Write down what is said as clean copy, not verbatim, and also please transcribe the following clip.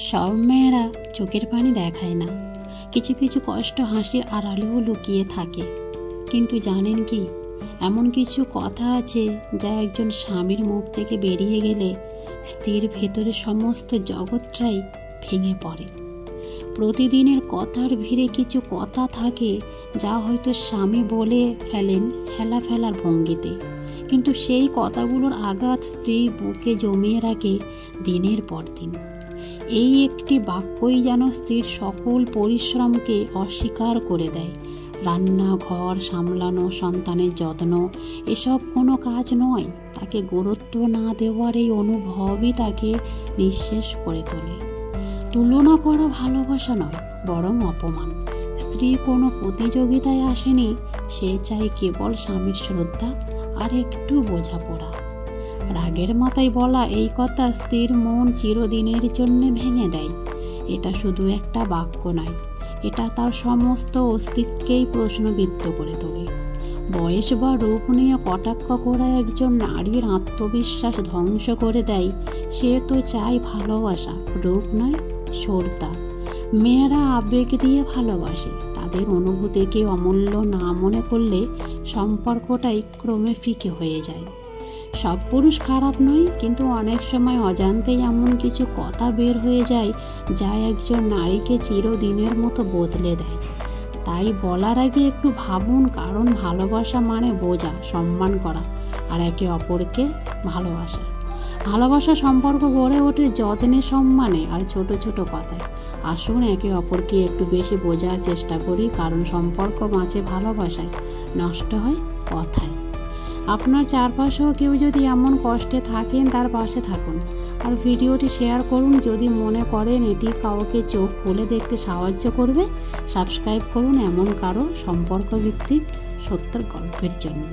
সব মেয়েরা চোখের পানি দেখায় না, কিছু কিছু কষ্ট হাসির আড়ালেও লুকিয়ে থাকে। কিন্তু জানেন কি, এমন কিছু কথা আছে যা একজন স্বামীর মুখ থেকে বেরিয়ে গেলে স্ত্রীর ভেতরে সমস্ত জগৎটাই ভেঙে পড়ে। প্রতিদিনের কথার ভিড়ে কিছু কথা থাকে যা হয়তো স্বামী বলে ফেলেন হেলা ফেলার ভঙ্গিতে, কিন্তু সেই কথাগুলোর আঘাত স্ত্রী বুকে জমিয়ে রাখে দিনের পর দিন। এই একটি বাক্যই যেন স্ত্রীর সকল পরিশ্রমকে অস্বীকার করে দেয়। রান্না, ঘর সামলানো, সন্তানের যত্ন, এসব কোনো কাজ নয়। তাকে গুরুত্ব না দেওয়ার এই অনুভবই তাকে নিঃশেষ করে তোলে। তুলনা করা ভালোবাসা নয়, বরং অপমান। স্ত্রী কোনো প্রতিযোগিতায় আসেনি, সে চায় কেবল স্বামীর শ্রদ্ধা আর একটু বোঝাপড়া। রাগের মাথায় বলা এই কথা স্ত্রীর মন চিরদিনের জন্য ভেঙে দেয়। এটা শুধু একটা বাক্য নয়, এটা তার সমস্ত অস্তিত্বকেই প্রশ্নবিদ্ধ করে তোলে। বয়স বা রূপ নিয়ে কটাক্ষ করা একজন নারীর আত্মবিশ্বাস ধ্বংস করে দেয়। সে তো চায় ভালোবাসা, রূপ নয় শ্রদ্ধা। মেয়েরা আবেগ দিয়ে ভালোবাসে, তাদের অনুভূতিকে অমূল্য না মনে করলে সম্পর্কটাই ক্রমে ফিকে হয়ে যায়। সব পুরুষ খারাপ নয়, কিন্তু অনেক সময় অজান্তেই এমন কিছু কথা বের হয়ে যায় যা একজন নারীকে চিরদিনের মতো বদলে দেয়। তাই বলার আগে একটু ভাবুন, কারণ ভালোবাসা মানে বোঝা, সম্মান করা আর একে অপরকে ভালোবাসা। ভালোবাসা সম্পর্ক গড়ে ওঠে যত্নে, সম্মানে আর ছোট ছোট কথায়। আসুন একে অপরকে একটু বেশি বোঝার চেষ্টা করি, কারণ সম্পর্ক বাঁচে ভালোবাসায়, নষ্ট হয় কথায়। আপনার চারপাশেও কেউ যদি এমন কষ্টে থাকেন, তার পাশে থাকুন আর ভিডিওটি শেয়ার করুন যদি মনে করেন এটি কাউকে চোখ খুলে দেখতে সাহায্য করবে। সাবস্ক্রাইব করুন এমন কারো সম্পর্ক ভিত্তিক সত্যের গল্পের জন্য।